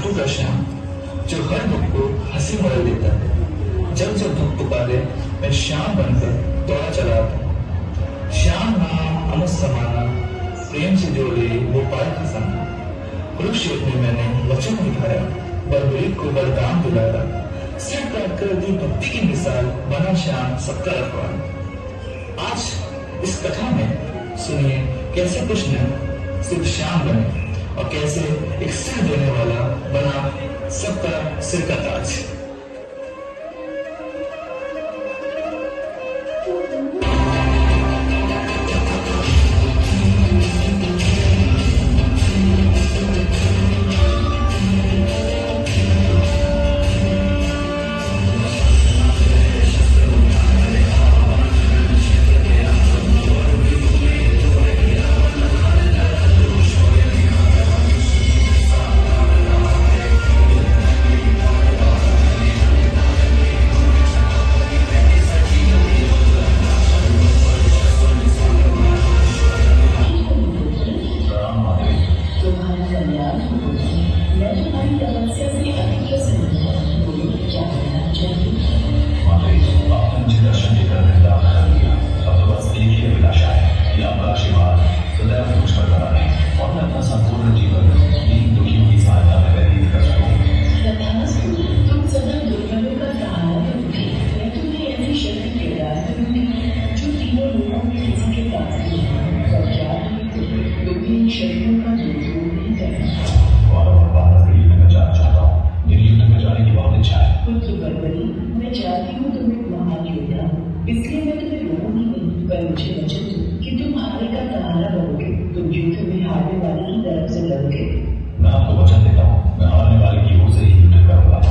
धातु का श्याम जो हर दुख को हंसी मोड़ देता है। जब जब दुख पुकारे मैं श्याम बनकर दौड़ा चला आता। श्याम नाम अमर समाना, प्रेम से जोड़े वो पाल खजाना। कुरुक्षेत्र में मैंने वचन निभाया, बलबीर को वरदान दिलाया। सिर काट कर दी भक्ति की मिसाल, बना श्याम सबका रखवाला। आज इस कथा में सुनिए कैसे कृष्ण सिर्फ श्याम बने और कैसे एक सिर देने वाला बना सबका सिर का ताज। इसलिए मैं तुम्हें रोकूंगी नहीं, पर मुझे वचन दो कि तुम हारे का सहारा बनोगे। तुम युद्ध में हारने वाली ही तरफ से लड़ोगे। मैं आपको वचन देता हूँ, मैं हारने वाले की ओर से ही युद्ध करूंगा।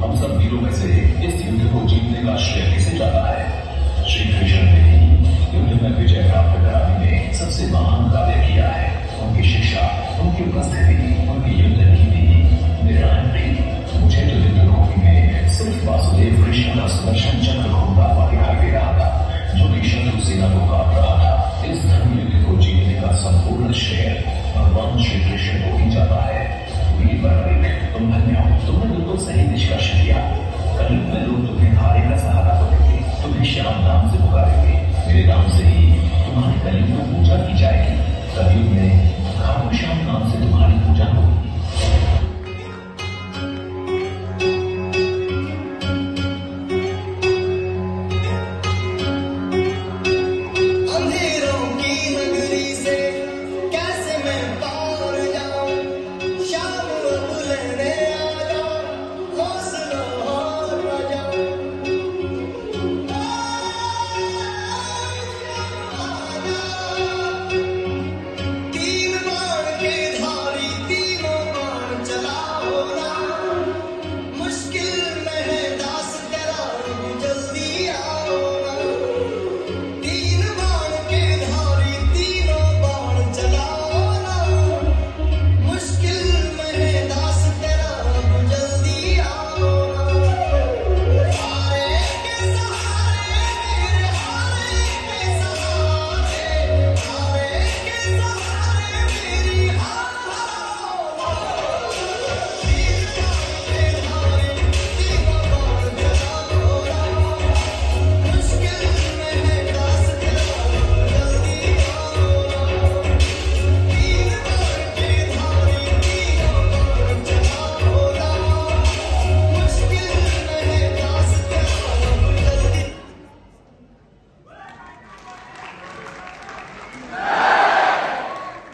हम सब वीरों में से इस युद्ध को जीतने का श्रेय किसे जाता है? श्री कृष्ण सबसे महान कार्य किया है। उनकी शिक्षा, उनकी उपस्थिति, उनकी युद्ध नीति निर्णायक थी। मुझे तो युद्धभूमि में सिर्फ वासुदेव कृष्ण का सुदर्शन चक्र घूमता हुआ दिखाई दे रहा था, जो कि शत्रु सेना को काट रहा था। इस धर्म युद्ध को जीतने का संपूर्ण श्रेय भगवान श्री कृष्ण को ही जाता है। वीर बर्बरीक, तुम धन्य हो, तुमने बिल्कुल सही निष्कर्ष किया। कलयुग में लोग तुम्हें हारे का सहारा तो देंगे, तुम्हें श्याम नाम से पुकारेंगे। मेरे नाम से ही तुम्हारी कलयुग में पूजा की जाएगी। कलयुग में खाटू श्याम नाम से तुम्हारी पूजा होगी।